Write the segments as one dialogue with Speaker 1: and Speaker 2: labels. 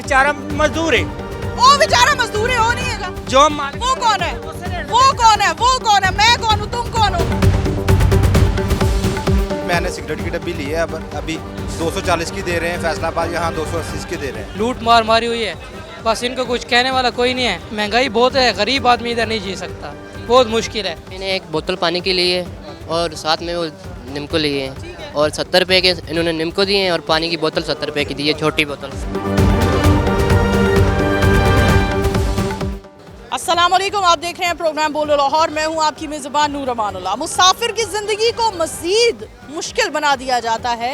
Speaker 1: बेचारा मजदूर है।
Speaker 2: वो बेचारा मजदूर है, वो नहीं है
Speaker 1: जो मालिक
Speaker 2: वो कौन है? वो कौन है? वो कौन है? मैं कौन हूँ? तुम कौन हो?
Speaker 3: मैंने सिगरेट की डब्बी ली है, अब अभी 240 की दे रहे हैं, फैसलाबाद यहाँ 280 की दे रहे हैं।
Speaker 4: लूट मार मारी हुई है, बस इनको कुछ कहने वाला कोई नहीं है। महंगाई बहुत है, गरीब आदमी इधर नहीं जी सकता, बहुत मुश्किल है।
Speaker 5: मैंने एक बोतल पानी की ली है और साथ में वो निम्को लिए हैं और 70 रुपये के इन्होंने निम्को दिए हैं और पानी की बोतल 70 रुपये की दी है, छोटी बोतल।
Speaker 2: अस्सलाम वालेकुम, आप देख रहे हैं प्रोग्राम बोलो लाहौर। मैं हूं आपकी मेज़बान नूर अमानुल्लाह। मुसाफिर की ज़िंदगी को मज़ीद मुश्किल बना दिया जाता है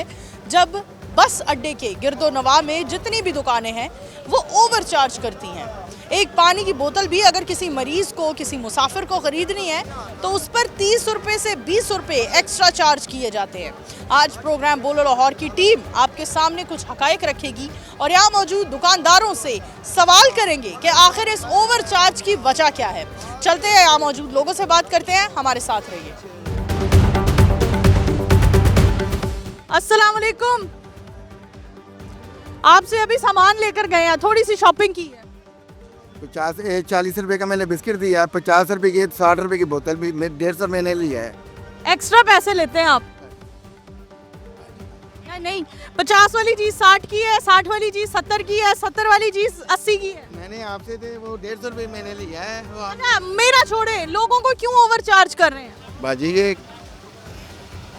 Speaker 2: जब बस अड्डे के गिरदो नवा में जितनी भी दुकानें हैं वो ओवर चार्ज करती हैं। एक पानी की बोतल भी अगर किसी मरीज़ को, किसी मुसाफिर को ख़रीदनी है तो उस पर 30 रुपये से 20 रुपये एक्स्ट्रा चार्ज किए जाते हैं। आज प्रोग्राम बोलो लाहौर की टीम आपके सामने कुछ हकायक रखेगी और यहाँ मौजूद दुकानदारों से सवाल करेंगे कि आखिर इस ओवर चार्ज की वजह क्या है। चलते हैं, यहाँ मौजूद लोगों से बात करते हैं, हमारे साथ रहिए। अस्सलाम वालेकुम, आपसे अभी सामान लेकर गए हैं, थोड़ी सी शॉपिंग की है।
Speaker 6: 40 रुपए का मैंने बिस्किट दिया, 50 रुपए की 60 रुपए की बोतल भी 150 मैंने लिया है।
Speaker 2: एक्स्ट्रा पैसे लेते हैं आप? नहीं, 50 वाली चीज 60 की है, 60 वाली चीज 70 की है, 70 वाली चीज 80 की है।
Speaker 6: मैंने आपसे थे वो 150 रुपए मैंने लिया है।
Speaker 2: अच्छा, मेरा छोड़े, लोगों को क्यों ओवर चार्ज कर रहे हैं?
Speaker 6: बाजी ये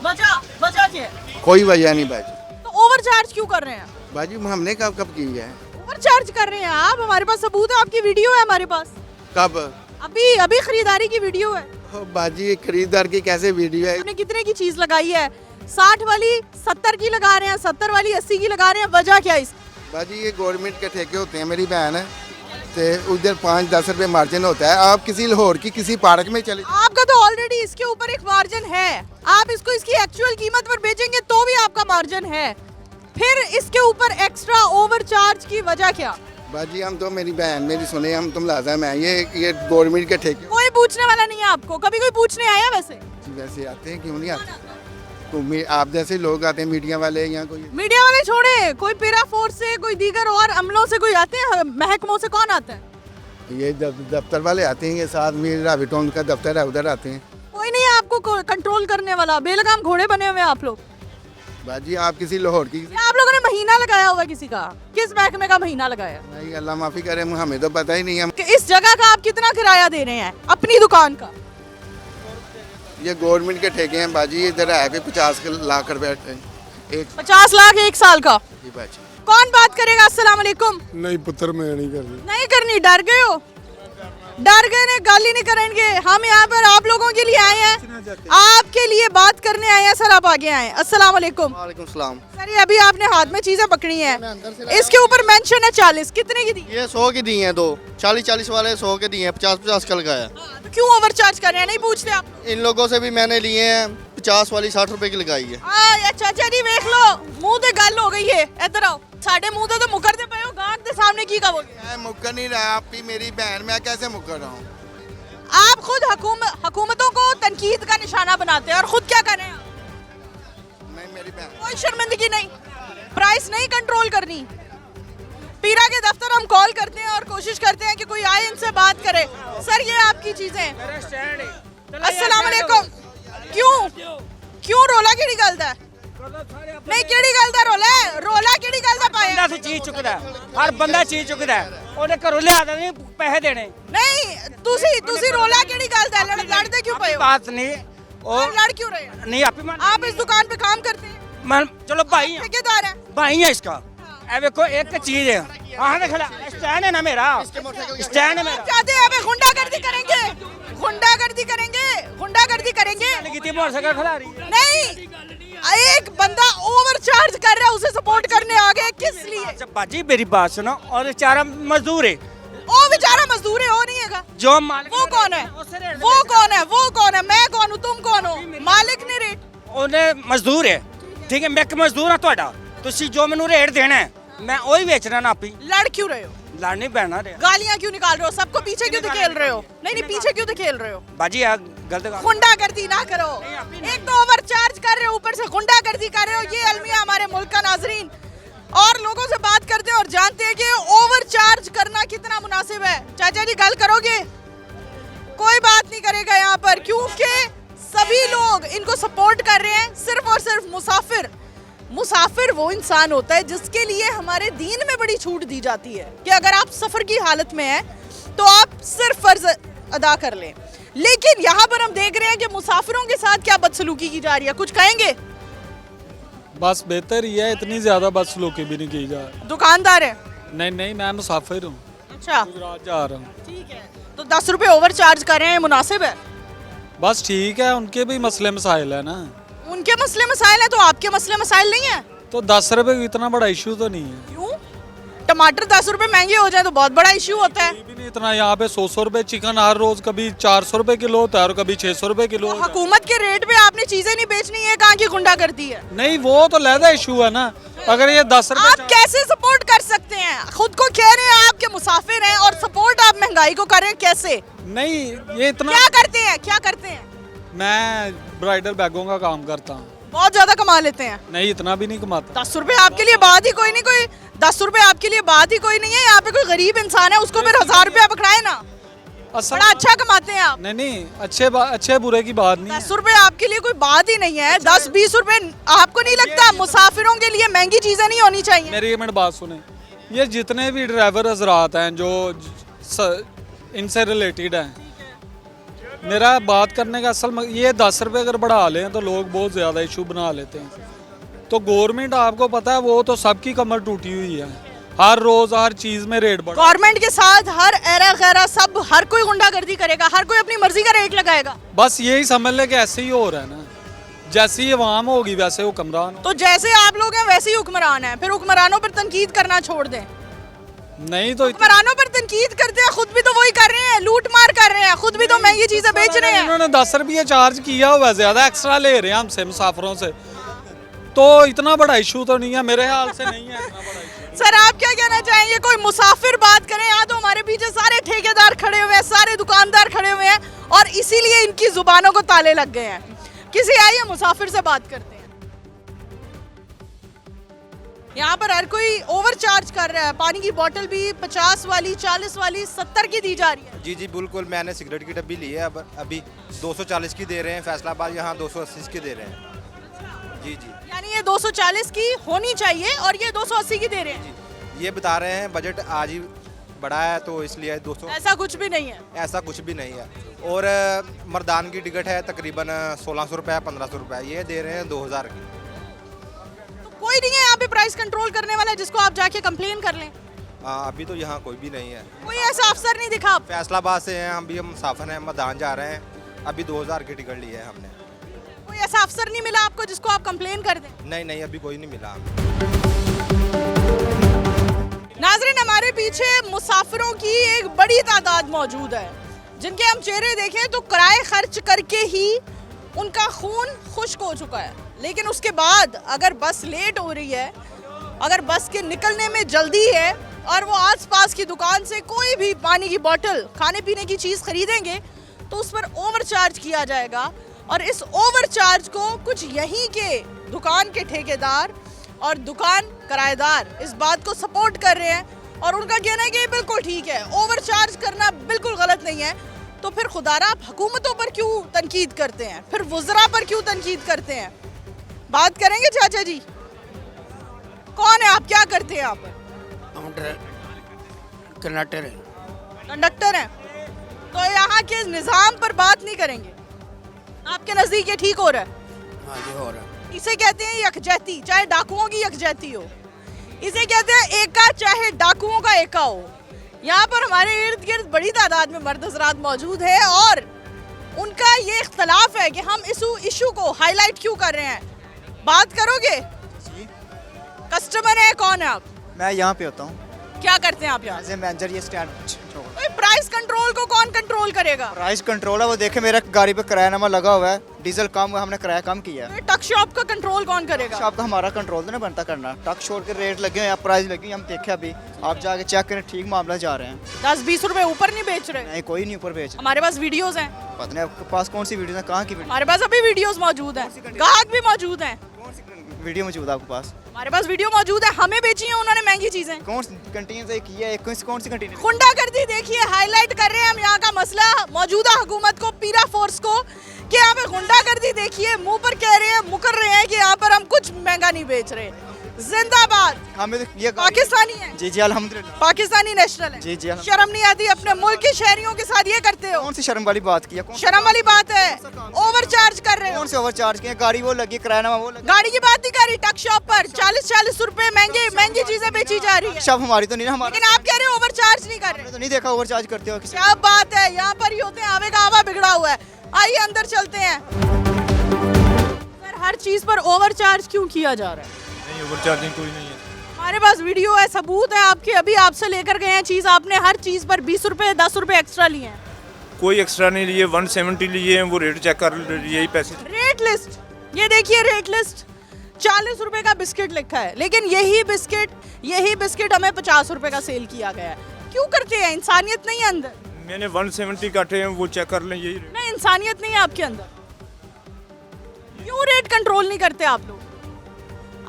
Speaker 2: वजह क्या है?
Speaker 6: कोई वजह नहीं बाजी।
Speaker 2: तो ओवर चार्ज क्यों कर रहे हैं?
Speaker 6: बाजी हमने कब कब की है?
Speaker 2: ओवर चार्ज कर रहे हैं आप, हमारे पास सबूत है, आपकी वीडियो है हमारे पास।
Speaker 6: कब?
Speaker 2: अभी खरीदारी की वीडियो है।
Speaker 6: बाजी ये खरीदार की कैसे वीडियो है?
Speaker 2: आपने कितने की चीज लगाई है? 60 वाली 70 की लगा रहे हैं, 70 वाली 80 की लगा रहे हैं, वजह क्या है इस?
Speaker 6: बाजी ये गवर्नमेंट के ठेके होते हैं, मेरी बहन है तो उधर 5-10 रुपए मार्जिन होता है। आप किसी लाहौर की किसी पार्क में चले,
Speaker 2: आपका तो ऑलरेडी इसके ऊपर एक मार्जिन है, आप इसको इसकी एक्चुअल कीमत पर बेचेंगे तो भी आपका मार्जिन है, फिर इसके ऊपर एक्स्ट्रा ओवर चार्ज की वजह क्या?
Speaker 6: बाजी हम तो, मेरी बहन मेरी सुने, हम तुम लाजम है, ये गवर्नमेंट के ठेके।
Speaker 2: कोई पूछने वाला नहीं है आपको? कभी कोई पूछने आया?
Speaker 6: वैसे आते हैं, क्यों नहीं आते? तो आप जैसे लोग आते हैं, मीडिया वाले या कोई?
Speaker 2: मीडिया वाले छोड़े, कोई पेरा फोर्स से, कोई दीगर और अमलों से कोई आते हैं? महकमों से कौन आता है?
Speaker 6: ये दफ्तर वाले आते हैं, ये साथ में राविटोन का दफ्तर है, उधर आते हैं।
Speaker 2: कोई नहीं है आपको कंट्रोल करने वाला, बेलगाम घोड़े बने हुए आप लोग।
Speaker 6: बाजी आप किसी लाहौर की,
Speaker 2: आप लोगों ने महीना लगाया होगा किसी का, किस महकमे का महीना लगाया?
Speaker 6: नहीं अल्लाह माफी करे, हमें तो पता ही नहीं है।
Speaker 2: कि इस जगह का आप कितना किराया दे रहे हैं अपनी दुकान का?
Speaker 6: ये गवर्नमेंट के ठेके हैं बाजी, इधर है कोई 50 लाख रुपए एक
Speaker 2: 50 लाख एक साल का।
Speaker 6: जी बाजी।
Speaker 2: कौन बात करेगा? अस्सलाम वालेकुम।
Speaker 7: नहीं पुत्र, मैं नहीं कर रही।
Speaker 2: नहीं करनी? डर गए हो? डर गए ने गाली नहीं करेंगे। हम यहाँ पर आप लोगों के लिए आए हैं, आपके लिए बात करने आए हैं सर, आप आगे आए। अस्सलाम वालेकुम।
Speaker 6: वालेकुम सलाम।
Speaker 2: सर ये अभी आपने हाथ में चीजें पकड़ी हैं, इसके ऊपर मेंशन है 40, कितने की दी?
Speaker 8: ये 100 की दी हैं, दो 40-40 वाले 100 के दिए हैं, 50-50 का लगाया।
Speaker 2: तो क्यों ओवर चार्ज कर रहे हैं? नहीं पूछते आप?
Speaker 8: इन लोगों से भी मैंने लिए हैं, 50 वाली 60 रुपए की लगाई है।
Speaker 2: चाचा जी देख लो, मुंह ते गल हो गई है, इधर आओ। साढ़े मुंह ते तो मुकरते पे हो, गांठ के सामने की कहोगे?
Speaker 6: मैं मुकर नहीं रहा, आप भी मेरी बहन, मैं कैसे मुकर रहा हूँ?
Speaker 2: आप खुद हुकूमतों को तनकीद का निशाना बनाते हैं और खुद क्या कर रहे हैं?
Speaker 6: मैं मेरी बहन,
Speaker 2: कोई शर्मिंदगी नहीं, प्राइस नहीं कंट्रोल करनी। पीरा के दफ्तर हम कॉल करते हैं और कोशिश करते हैं कि कोई आए, इनसे बात करे। सर ये आपकी चीजें। अस्सलाम वालेकुम। क्यों रोला केड़ी गलदा है? नहीं केड़ी गलदा रोला है? रोला केड़ी गलदा पाया?
Speaker 1: बंदा चीज चुकदा है, हर बंदा चीज चुकदा है, ਉਹਨੇ ਘਰੋਂ ਲਿਆ ਦੇਣੇ ਪੈਸੇ ਦੇਣੇ।
Speaker 2: नहीं तुसी रोला केड़ी गलदा है? लड़ते क्यों पे हो?
Speaker 1: बात नहीं,
Speaker 2: और लड़ क्यों रहे हो?
Speaker 1: नहीं आप
Speaker 2: आप इस दुकान पे काम करते हैं?
Speaker 1: मन चलो भाई हैं,
Speaker 2: ठेकेदार हैं?
Speaker 1: भाई है इसका। ए देखो एक चीज है, हाँ देख ला, स्टैंड है ना मेरा, स्टैंड है मेरा।
Speaker 2: चाहते हैं अबे गुंडागर्दी करेंगे, गुंडागर्दी करेंगे।
Speaker 1: मोटरसाइकिल खड़ा रही है।
Speaker 2: नहीं, एक बंदा ओवर चार्ज कर रहा है, उसे सपोर्ट करने आ गए, किस लिए?
Speaker 1: अच्छा बाजी मेरी बात सुनो, और बेचारा मजदूर है,
Speaker 2: ओ बेचारा मजदूर है, वो नहीं है
Speaker 1: जो मालिक
Speaker 2: वो कौन है? वो कौन है? मैं कौन हूँ? तुम कौन हो? मालिक ने रेट,
Speaker 1: ਉਹਨੇ ਮਜ਼ਦੂਰ ਹੈ, ठीक है, मैं एक मजदूर ਹਾਂ ਤੁਹਾਡਾ, ਤੁਸੀਂ ਜੋ ਮੈਨੂੰ ਰੇਟ ਦੇਣਾ ਹੈ मैं वही बेचना ना। आपी
Speaker 2: लड़ क्यों रहे हो?
Speaker 1: लड़ नहीं बहना रे,
Speaker 2: गालियां क्यों निकाल रहे हो? सबको पीछे क्यों धकेल रहे हो? नहीं पीछे क्यों धकेल रहे हो?
Speaker 1: बाजी यार गलत बात।
Speaker 2: गुंडागर्दी ना करो, एक तो ओवर चार्ज कर रहे हो, ऊपर से गुंडागर्दी कर रहे हो। ये अलमिया हमारे मुल्क का नाजरीन, और लोगों से बात करते हैं और जानते हैं कि ओवर चार्ज करना कितना मुनासिब है। चाचा जी गल करोगे? कोई बात नहीं करेगा यहाँ पर, क्योंकि सभी लोग इनको सपोर्ट कर रहे हैं। सिर्फ और सिर्फ मुसाफिर वो इंसान होता है जिसके लिए हमारे दीन में बड़ी छूट दी जाती है कि अगर आप सफर की हालत में हैं तो आप सिर्फ फर्ज अदा कर लें। लेकिन यहाँ पर हम देख रहे हैं कि मुसाफिरों के साथ क्या बदसलूकी की जा रही है, कुछ कहेंगे?
Speaker 7: बस बेहतर ही है, इतनी ज़्यादा बदसलूकी भी नहीं की जा रही।
Speaker 2: दुकानदार है?
Speaker 7: नहीं, मैं मुसाफिर हूँ,
Speaker 2: अच्छा
Speaker 7: गुजरात जा रहा हूँ।
Speaker 2: ठीक है, तो 10 रुपए ओवर चार्ज कर रहे हैं, मुनासिब है?
Speaker 7: बस ठीक है, उनके भी मसले मसाइल है ना।
Speaker 2: उनके मसले मसाइल हैं तो आपके मसले मसाइल नहीं है?
Speaker 7: तो 10 रुपये इतना बड़ा इशू तो नहीं है।
Speaker 2: क्यों? टमाटर 10 रुपए महंगे हो जाए तो बहुत बड़ा इश्यू होता है।
Speaker 7: ये भी नहीं इतना, यहाँ पे 100 रुपये चिकन हर रोज कभी 400 रुपये किलो होता है और कभी 600 रुपये किलो होता है।
Speaker 2: हुकूमत के रेट पे आपने चीजें नहीं बेचनी है, कहाँ की गुंडा करती है?
Speaker 7: नहीं, वो तो लहदा इशू है ना। अगर ये 10
Speaker 2: आप
Speaker 7: रुपये
Speaker 2: कैसे सपोर्ट कर सकते हैं? खुद को कह रहे हैं आपके मुसाफिर हैं और सपोर्ट आप महंगाई को कर रहे हैं, कैसे?
Speaker 7: नहीं, ये इतना,
Speaker 2: क्या करते हैं?
Speaker 7: मैं ब्राइडल बैगों का काम करता हूँ।
Speaker 2: बहुत ज्यादा कमा लेते हैं?
Speaker 7: नहीं, इतना भी नहीं कमाता।
Speaker 2: 10 रुपए आपके लिए बात ही कोई नहीं, कोई 10 रुपए आपके लिए बात ही कोई नहीं है। यहाँ पे कोई गरीब इंसान है, उसको फिर 1000 रुपया पकड़ाए ना।
Speaker 7: असल
Speaker 2: बड़ा अच्छा कमाते हैं आप।
Speaker 7: नहीं, अच्छे बुरे की बात नहीं
Speaker 2: 10 रुपए आपके लिए कोई बात ही नहीं है। 10-20 रुपए आपको नहीं लगता मुसाफिरों के लिए महंगी चीजें नहीं होनी चाहिए?
Speaker 7: मेरी एक मिनट बात सुने। ये जितने भी ड्राइवर हजरात हैं जो इनसे रिलेटेड हैं, मेरा बात करने का असल ये 10 रुपये अगर बढ़ा लें तो लोग बहुत ज़्यादा इशू बना लेते हैं। तो गवर्नमेंट, आपको पता है, वो तो सबकी कमर टूटी हुई है, हर रोज हर चीज़ में रेट बढ़।
Speaker 2: गवर्नमेंट के साथ हर एरा गैरा सब हर कोई गुंडागर्दी करेगा, हर कोई अपनी मर्जी का रेट लगाएगा।
Speaker 7: बस यही समझ ले कि ऐसे ही हो रहा है ना, जैसी अवाम होगी वैसे हुक्मरान।
Speaker 2: तो जैसे आप लोग हैं वैसे ही हुक्मरान हैं, फिर हुक्मरानों पर तनकीद करना छोड़ दें।
Speaker 7: नहीं तो
Speaker 2: हुक्मरानों पर तनकीद करते हैं, खुद भी तो वही कर रहे हैं, लूट मार कर रहे हैं, खुद भी तो महंगी चीजें बेच रहे हैं।
Speaker 7: इन्होंने 10 रुपये चार्ज किया हुआ है, ज्यादा एक्स्ट्रा ले रहे हैं हमसे मुसाफिरों से, तो इतना बड़ा इशू तो नहीं है, मेरे ख्याल से नहीं है इतना बड़ा इशू।
Speaker 2: सर आप क्या कहना चाहेंगे? कोई मुसाफिर बात करें, यहाँ तो हमारे पीछे सारे ठेकेदार खड़े हुए हैं, सारे दुकानदार खड़े हुए हैं और इसीलिए इनकी जुबानों को ताले लग गए हैं। किसी आइए मुसाफिर से बात करते हैं। यहाँ पर हर कोई ओवर चार्ज कर रहा है, पानी की बोतल भी 50 वाली, 40 वाली, 70 की दी जा रही है।
Speaker 3: जी बिल्कुल, मैंने सिगरेट की डब्बी ली है, अब अभी 240 की दे रहे हैं, फैसलाबाद यहाँ 280 की दे रहे हैं। जी
Speaker 2: यानी ये 240 की होनी चाहिए और ये 280 की दे रहे हैं।
Speaker 3: ये बता रहे हैं बजट आज ही बढ़ा है तो इसलिए 200।
Speaker 2: ऐसा कुछ भी नहीं है?
Speaker 3: ऐसा कुछ भी नहीं है। और मर्दान की टिकट है तकरीबन 1600 रुपये 1500 रुपये, ये दे रहे हैं 2000 की।
Speaker 2: कोई नहीं है यहाँ पे प्राइस कंट्रोल करने वाला जिसको आप जाके कंप्लेन कर लें?
Speaker 3: अभी तो यहाँ कोई भी नहीं है,
Speaker 2: कोई ऐसा अफसर नहीं दिखा?
Speaker 3: फैसलाबाद से हैं हम भी, हम मुसाफिर हैं, मदान जा रहे हैं, अभी 2000 की टिकट ली है हमने।
Speaker 2: कोई ऐसा अफसर नहीं मिला आपको जिसको आप कंप्लेन कर दें?
Speaker 3: नहीं, अभी कोई नहीं मिला।
Speaker 2: नाज़रीन, हमारे पीछे मुसाफिरों की एक बड़ी तादाद मौजूद है जिनके हम चेहरे देखें तो किराए खर्च करके ही उनका खून खुश्क हो चुका है। लेकिन उसके बाद अगर बस लेट हो रही है, अगर बस के निकलने में जल्दी है और वो आसपास की दुकान से कोई भी पानी की बोतल, खाने पीने की चीज़ खरीदेंगे तो उस पर ओवर चार्ज किया जाएगा। और इस ओवर चार्ज को कुछ यहीं के दुकान के ठेकेदार और दुकान किराएदार इस बात को सपोर्ट कर रहे हैं और उनका कहना है कि ये बिल्कुल ठीक है, ओवर चार्ज करना बिल्कुल गलत नहीं है। तो फिर खुदारा आप हुकूमतों पर क्यों तनकीद करते हैं, फिर वुज़रा पर क्यों तनकीद करते हैं? बात करेंगे चाचा जी। कौन है आप, क्या करते हैं आप? कंडक्टर हैं। तो यहाँ के निज़ाम पर बात नहीं करेंगे? आपके नज़दीक ये ठीक हो रहा है?
Speaker 9: हाँ जी, हो रहा है।
Speaker 2: इसे कहते हैं यकजहती, चाहे डाकुओं की यकजहती हो। इसे कहते हैं एका, चाहे डाकुओं का एका हो। यहाँ पर हमारे इर्द गिर्द बड़ी तादाद में मर्द हज़रात मौजूद है और उनका ये इख्तलाफ है कि हम इस इशू को हाईलाइट क्यों कर रहे हैं। बात करोगे? कस्टमर है, कौन है आप?
Speaker 9: मैं यहाँ पे होता हूँ।
Speaker 2: क्या करते हैं आप यहाँ?
Speaker 9: As a manager. ये स्टैंड
Speaker 2: प्राइस कंट्रोल को कौन कंट्रोल करेगा?
Speaker 9: प्राइस कंट्रोल है, वो देखे मेरा गाड़ी पे किरायानामा लगा हुआ है, डीजल कम हुआ, हमने किराया कम किया है।
Speaker 2: टक शॉप का कंट्रोल कौन करेगा?
Speaker 9: शॉप का हमारा कंट्रोल तो नहीं बनता करना। टक शॉप के रेट लगे हैं या प्राइस लगी, हम देखे अभी, आप जाके चेक करें, ठीक मामला जा रहे हैं।
Speaker 2: 10-20 रुपए ऊपर नहीं बेच रहे?
Speaker 9: नहीं, कोई नहीं ऊपर बेच।
Speaker 2: हमारे पास वीडियोस हैं।
Speaker 9: पता नहीं आपके पास कौन सी वीडियो है, कहाँ की वीडियो?
Speaker 2: हमारे पास अभी वीडियोस मौजूद हैं, ग्राहक भी मौजूद हैं।
Speaker 9: वीडियो मौजूद है आपके पास?
Speaker 2: हमारे पास वीडियो मौजूद है, हमें बेची है उन्होंने महंगी चीजें।
Speaker 9: कौन सी कंटीन से की है? कौन सी कंटीन?
Speaker 2: गुंडागर्दी देखिए, हाईलाइट कर रहे हैं हम यहाँ का मसला मौजूदा हुकूमत को, पीरा फोर्स को, कि यहाँ पे गुंडागर्दी देखिए, मुंह पर कह रहे हैं, मुकर रहे हैं कि यहाँ पर हम कुछ महंगा नहीं बेच रहे। जिंदाबाद।
Speaker 9: हमें तो ये
Speaker 2: पाकिस्तानी है।
Speaker 9: जी जी अल्हम्दुलिल्लाह,
Speaker 2: पाकिस्तानी नेशनल है।
Speaker 9: जी जी
Speaker 2: शर्म नहीं आती? अपने मुल्क के शहरियों के साथ ये करते हो?
Speaker 9: कौन सी शर्म वाली बात की है?
Speaker 2: शर्म वाली बात है, ओवर चार्ज कर रहे हो।
Speaker 9: कौन से ओवर चार्ज किए? गाड़ी वो लगी, किराया वो लगा।
Speaker 2: गाड़ी की बात नहीं कर रही, टक शॉप पर 40-40 रुपए महंगी चीजें बेची जा रही है।
Speaker 9: शब हमारी तो नहीं ना, हमारा
Speaker 2: लेकिन आप कह रहे हो ओवर चार्ज नहीं कर रहे।
Speaker 9: तो नहीं देखा ओवर चार्ज करते हो किसी।
Speaker 2: क्या बात है, यहाँ पर ही होते हैं, आवे का आवा बिगड़ा हुआ है। आइए अंदर चलते हैं। सर हर चीज पर ओवर चार्ज क्यों किया जा रहा है?
Speaker 3: नहीं, ओवर चार्जिंग कोई नहीं है।
Speaker 2: हमारे पास वीडियो है, सबूत है आपके, अभी आपसे लेकर गए हैं चीज, आपने हर चीज पर 20 रुपए 10 रुपए एक्स्ट्रा लिए हैं।
Speaker 3: कोई एक्स्ट्रा नहीं लिए, 170 लिए हैं, वो रेट चेक कर, यही पैसे।
Speaker 2: रेट लिस्ट, ये देखिए रेट लिस्ट, 40 रुपए का बिस्किट लिखा है, लेकिन यही बिस्किट हमें 50 रुपए का सेल किया गया है। क्यों करते हैं? इंसानियत नहीं है अंदर?
Speaker 3: मैंने 170 काटे हैं, वो चेक कर लें, यही रेट।
Speaker 2: नहीं, इंसानियत नहीं है आपके अंदर। क्यों रेट कंट्रोल नहीं करते आप लोग?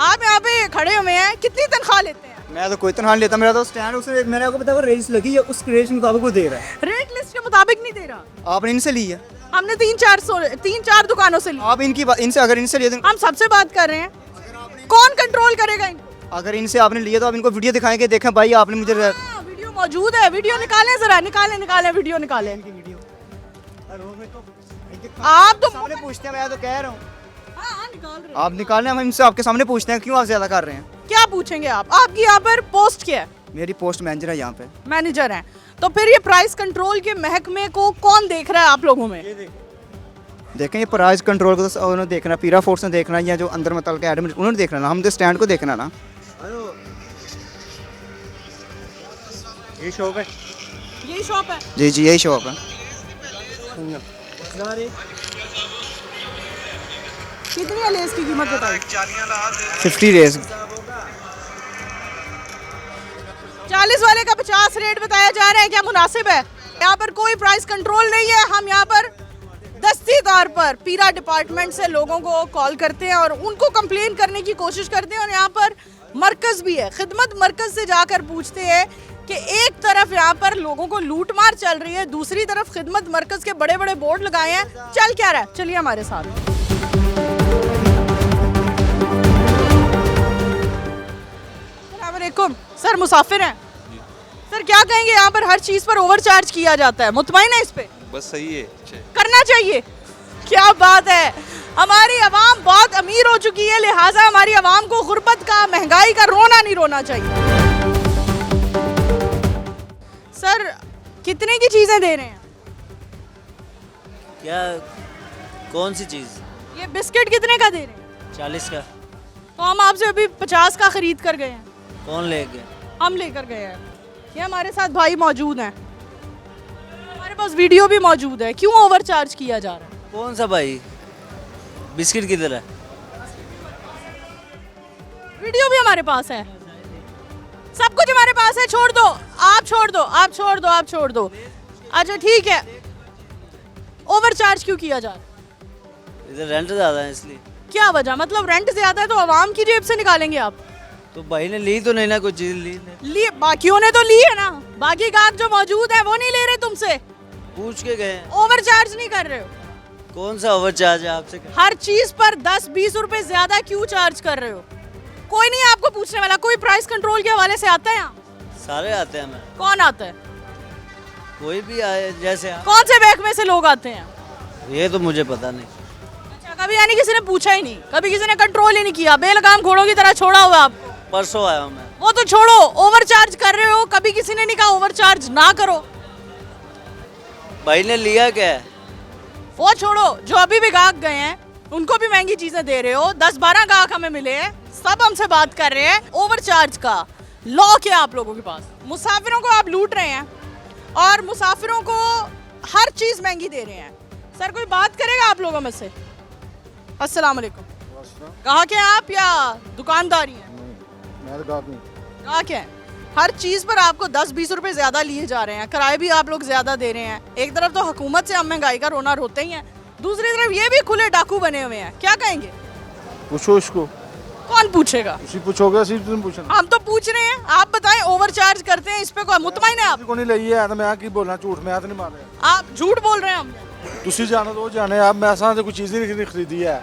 Speaker 2: आप यहाँ पे खड़े हुए हैं, कितनी तनख्वाह लेते हैं?
Speaker 9: मैं तो कोई तनख्वाह नहीं लेता, मेरा तो स्टैंड उसने मैंने आपको बताया वो रेस लगी है, उस रेस के मुताबिक वो दे रहा है।
Speaker 2: रेट लिस्ट के मुताबिक नहीं दे रहा।
Speaker 9: आपने इनसे ली है?
Speaker 2: हमने 3-4 दुकानों से ली।
Speaker 9: आप इनसे अगर इनसे लिए
Speaker 2: हम सबसे बात कर रहे हैं, कौन कंट्रोल करेगा इनको?
Speaker 9: अगर इनसे आपने लिया तो आप इनको वीडियो दिखाएंगे, देखें भाई आपने मुझे
Speaker 2: हाँ, वीडियो मौजूद है, वीडियो निकालें जरा, निकालें वीडियो निकालें। आप तो
Speaker 9: सामने पूछते हैं, मैं तो कह रहा हूँ
Speaker 2: हाँ, निकाल रहे हैं।
Speaker 9: आप निकालने, हम इनसे आपके सामने पूछते हैं क्यों आप ज्यादा कर रहे हैं।
Speaker 2: क्या पूछेंगे आप? आपकी यहाँ पर पोस्ट क्या है?
Speaker 9: मेरी पोस्ट मैनेजर है यहाँ पे।
Speaker 2: मैनेजर हैं, तो फिर ये प्राइस कंट्रोल के महकमे को कौन देख रहा है आप लोगों में?
Speaker 9: देखें, ये प्राइस कंट्रोल को तो उन्होंने देखना, पीरा फोर्स ने देखना, या जो अंदर मतलब के एडमिन उन्होंने देखना ना, हम तो स्टैंड को देखना ना।
Speaker 3: ये शॉप है,
Speaker 2: यही शॉप है?
Speaker 9: जी जी यही शॉप है।
Speaker 2: कितनी है लेस की कीमत बताइए?
Speaker 9: 50 रेस।
Speaker 2: 40 वाले का 50 रेट बताया जा रहा है, क्या मुनासिब है? यहाँ पर कोई प्राइस कंट्रोल नहीं है। हम यहाँ पर दस्ती तौर पर पीरा डिपार्टमेंट से लोगों को कॉल करते हैं और उनको कंप्लेन करने की कोशिश करते हैं, और यहाँ पर मरकज़ भी है, खिदमत मरकज़ से जाकर पूछते हैं कि एक तरफ यहाँ पर लोगों को लूट मार चल रही है, दूसरी तरफ खिदमत मरकज़ के बड़े बड़े बोर्ड लगाए हैं, चल क्या रहा है? चलिए हमारे साथ। सर मुसाफिर हैं सर, क्या कहेंगे? यहाँ पर हर चीज पर ओवर चार्ज किया जाता है, मुतमईन है इस पे?
Speaker 3: बस सही है,
Speaker 2: करना चाहिए। क्या बात है, हमारी आवाम बहुत अमीर हो चुकी है, लिहाजा हमारी आवाम को गुर्बत का, महंगाई का रोना नहीं रोना चाहिए। सर कितने की चीजें दे रहे हैं?
Speaker 10: क्या, कौन सी चीज़?
Speaker 2: ये बिस्किट कितने का दे रहे हैं?
Speaker 10: 40 का।
Speaker 2: तो हम आपसे अभी 50 का खरीद कर गए हैं।
Speaker 10: कौन ले गया?
Speaker 2: हम लेकर गए हैं। ये हमारे साथ भाई मौजूद हैं, हमारे पास वीडियो भी मौजूद है। क्यों ओवर चार्ज किया जा रहा है?
Speaker 10: कौन सा भाई? बिस्किट किधर है?
Speaker 2: वीडियो भी हमारे पास है, सब कुछ हमारे पास है। छोड़ दो, आप छोड़ दो, आप छोड़ दो, आप छोड़ दो। अच्छा ठीक है, ओवर चार्ज क्यों किया जा रहा है?
Speaker 10: इधर रेंट ज़्यादा है इसलिए।
Speaker 2: क्या वजह? मतलब रेंट ज्यादा है तो आवाम की जेब से निकालेंगे आप?
Speaker 10: तो भाई ने ली तो नहीं ना, कोई चीज़ ली।
Speaker 2: बाकियों ने तो ली है ना, बाकी गाहक जो मौजूद है वो नहीं ले रहे तुमसे?
Speaker 10: पूछ के गए।
Speaker 2: ओवर चार्ज नहीं कर रहे हो?
Speaker 10: कौन सा ओवर चार्ज है आपसे?
Speaker 2: हर चीज पर 10-20 रुपए ज्यादा क्यों चार्ज कर रहे हो? कोई नहीं आपको पूछने वाला, कोई प्राइस कंट्रोल के हवाले से आता है यहाँ?
Speaker 10: सारे आते हैं। मैं
Speaker 2: कौन आता है?
Speaker 10: कोई भी आए, जैसे आप।
Speaker 2: कौन से महकमे से लोग आते हैं?
Speaker 10: ये तो मुझे पता नहीं।
Speaker 2: अच्छा, कभी यानी किसी ने पूछा ही नहीं, कभी किसी ने कंट्रोल ही नहीं किया, बेलगाम घोड़ों की तरह छोड़ा हुआ आपको?
Speaker 10: परसों आया हूँ मैं।
Speaker 2: वो तो छोड़ो, ओवर चार्ज कर रहे हो, कभी किसी ने नहीं कहा ओवर चार्ज ना करो?
Speaker 10: भाई ने लिया क्या है?
Speaker 2: वो छोड़ो, जो अभी भी गाहक गए हैं उनको भी महंगी चीजें दे रहे हो। 10-12 गाहक हमें मिले हैं, सब हमसे बात कर रहे हैं ओवर चार्ज का लॉ क्या आप लोगों के पास? मुसाफिरों को आप लूट रहे हैं और मुसाफिरों को हर चीज महंगी दे रहे हैं। सर कोई बात करेगा आप लोगों में से? अस्सलाम वालेकुम। गाहक हैं आप या दुकानदारी हैं?
Speaker 6: मैं तो
Speaker 2: गाहक हैं। हर चीज पर आपको 10-20 रुपए ज्यादा लिए जा रहे हैं, किराए भी आप लोग ज्यादा दे रहे हैं। एक तरफ तो हुकूमत से हम महंगाई का रोना रोते ही हैं, दूसरी तरफ ये भी खुले डाकू बने हुए हैं, क्या कहेंगे?
Speaker 8: पूछो उसको।
Speaker 2: कौन पूछेगा?
Speaker 11: ਤੁਸੀਂ ਪੁੱਛੋਗੇ ਅਸੀਂ ਤੁਹਾਨੂੰ ਪੁੱਛਣਾ
Speaker 2: हम तो पूछ रहे हैं, आप बताएं। ओवर चार्ज करते हैं, इस पे कोई मुतमईन है आप?
Speaker 11: ਕੋਈ ਨਹੀਂ ਲਈ ਹੈ ਤਾਂ ਮੈਂ ਕੀ ਬੋਲਣਾ ਝੂਠ ਮੈਂ ਤਾਂ ਨਹੀਂ ਮਾਰ ਰਿਹਾ
Speaker 2: आप झूठ बोल रहे हैं हम।
Speaker 11: ਤੁਸੀਂ ਜਾਣੋ ਤਾਂ ਉਹ ਜਾਣੇ ਆਪ ਮੈਂ ਸਾਂ ਤੇ ਕੋਈ ਚੀਜ਼ ਹੀ ਨਹੀਂ ਖਰੀਦੀ है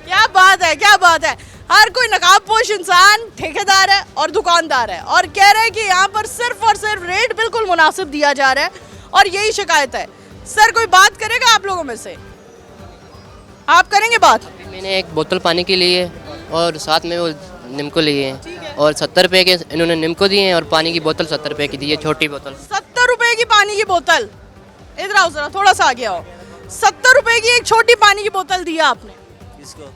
Speaker 2: क्या बात है, क्या बात है। हर कोई नकाबपोश इंसान ठेकेदार है और दुकानदार है और कह रहे हैं कि यहाँ पर सिर्फ और सिर्फ रेट बिल्कुल मुनासिब दिया जा रहा है और यही शिकायत है। सर कोई बात करेगा आप लोगों में से? आप करेंगे बात?
Speaker 5: मैंने एक बोतल पानी की ली है और साथ में वो निम्को लिए हैं और 70 रुपये के इन्होंने निम्को दिए हैं और पानी की बोतल 70 रुपये की दी है, छोटी बोतल।
Speaker 2: 70 रुपए की पानी की बोतल, इधर आओ जरा, थोड़ा सा आगे आओ। 70 रुपए की एक छोटी पानी की बोतल दिया आपने,
Speaker 10: किसको?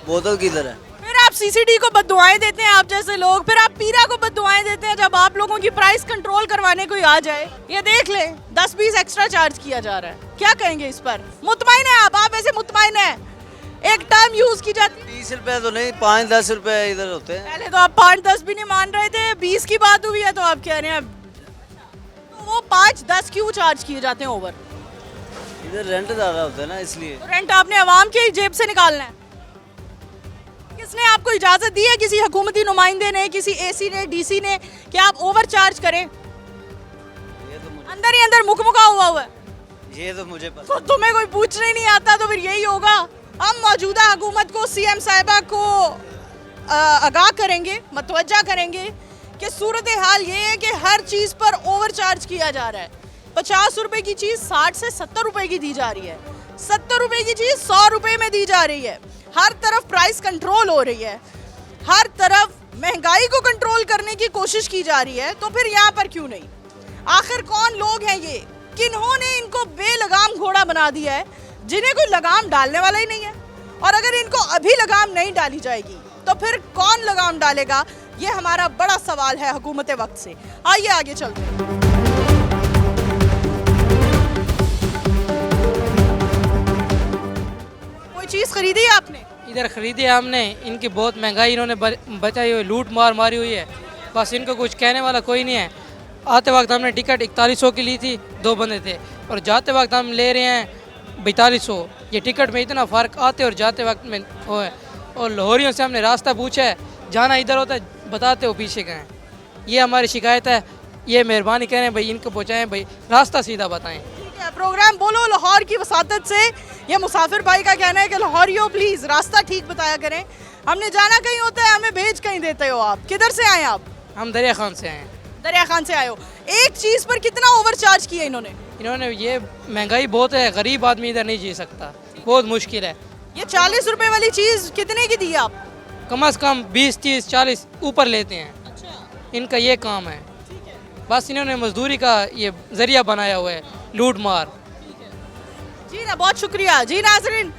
Speaker 10: बोतल किधर है?
Speaker 2: फिर आप सीसीडी को बददुआएं देते हैं आप जैसे लोग, फिर आप पीरा को बददुआएं देते हैं जब आप लोगों की प्राइस कंट्रोल करवाने कोई आ जाए। ये देख ले 10-20 एक्स्ट्रा चार्ज किया जा रहा है, क्या कहेंगे इस पर? मुतमईन है आप ऐसे मुतमईन है? एक टाइम यूज की जाती है।
Speaker 10: 30 रुपए तो नहीं, 5-10 रुपए इधर होते हैं।
Speaker 2: पहले तो आप 5-10 भी नहीं मान रहे थे, 20 की बात हुई है तो आप कह रहे हैं तो वो 5-10 क्यों चार्ज किए जाते हैं ओवर?
Speaker 10: इधर रेंट ज़्यादा होता है ना, इसलिए।
Speaker 2: तो रेंट आपने अवाम के जेब से निकालना है। किसने आपको इजाजत दी है, किसी हुकूमती नुमाइंदे ने, किसी एसी ने, डीसी ने, कि आप ओवर चार्ज करें?
Speaker 10: ये तो मुझे
Speaker 2: अंदर ही अंदर मुकमुका हुआ है।
Speaker 10: ये तो मुझे पता।
Speaker 2: तो तुम्हें कोई पूछने नहीं आता तो फिर यही होगा। हम मौजूदा हुकूमत को, सीएम साहिबा को आगाह करेंगे, मतवज्जा करेंगे कि सूरत हाल ये है कि हर चीज़ पर ओवर चार्ज किया जा रहा है। 50 रुपए की चीज़ 60 से 70 रुपए की दी जा रही है, 70 रुपए की चीज़ 100 रुपए में दी जा रही है। हर तरफ प्राइस कंट्रोल हो रही है, हर तरफ महंगाई को कंट्रोल करने की कोशिश की जा रही है, तो फिर यहाँ पर क्यों नहीं? आखिर कौन लोग हैं ये, किन्होंने इनको बेलगाम घोड़ा बना दिया है, जिन्हें कोई लगाम डालने वाला ही नहीं है? और अगर इनको अभी लगाम नहीं डाली जाएगी तो फिर कौन लगाम डालेगा? ये हमारा बड़ा सवाल है हुकूमत वक्त से। आइए आगे चलते हैं। कोई चीज़ खरीदी है आपने?
Speaker 4: इधर खरीदी है हमने, इनकी बहुत महंगाई इन्होंने बचाई हुई, लूट मार मारी हुई है। बस इनको कुछ कहने वाला कोई नहीं है। आते वक्त हमने टिकट 4100 की ली थी, 2 बंदे थे, और जाते वक्त हम ले रहे हैं 4200। ये टिकट में इतना फ़र्क आते और जाते वक्त में वो है। और लाहौरियों से हमने रास्ता पूछा है, जाना इधर होता है, बताते हो पीछे गए। ये हमारी शिकायत है, ये मेहरबानी करें भाई, इनको पहुँचाएँ भाई, रास्ता सीधा बताएँ।
Speaker 2: ठीक है, प्रोग्राम बोलो लाहौर की वसातत से ये मुसाफिर भाई का कहना है कि लाहौरियों प्लीज़ रास्ता ठीक बताया करें। हमने जाना कहीं होता है, हमें भेज कहीं देते हो आप। किधर से आए आप?
Speaker 4: हम दरिया खान से आए हैं।
Speaker 2: दरिया खान से आए हो। एक चीज़ पर कितना ओवर चार्ज किया इन्होंने?
Speaker 4: इन्होंने, ये महंगाई बहुत है, गरीब आदमी इधर नहीं जी सकता, बहुत मुश्किल है।
Speaker 2: ये 40 रुपए वाली चीज़ कितने की दी आप?
Speaker 4: कम से कम 20, 30, 40 ऊपर लेते हैं। इनका ये काम है, बस इन्होंने मजदूरी का ये जरिया बनाया हुआ है, लूट मार।
Speaker 2: जी ना, बहुत शुक्रिया। जी नाज़रीन,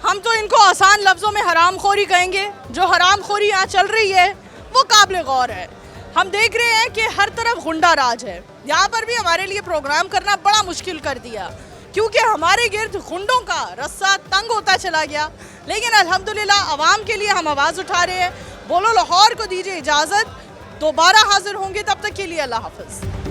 Speaker 2: हम तो इनको आसान लफ्ज़ों में हरामखोरी कहेंगे। जो हरामखोरी यहाँ चल रही है वो काबिल गौर है। हम देख रहे हैं कि हर तरफ गुंडा राज है। यहाँ पर भी हमारे लिए प्रोग्राम करना बड़ा मुश्किल कर दिया, क्योंकि हमारे गिर्द गुंडों का रस्सा तंग होता चला गया। लेकिन अल्हम्दुलिल्लाह आवाम के लिए हम आवाज़ उठा रहे हैं। बोलो लाहौर को दीजिए इजाज़त, दोबारा हाजिर होंगे, तब तक के लिए अल्लाह हाफ़िज़।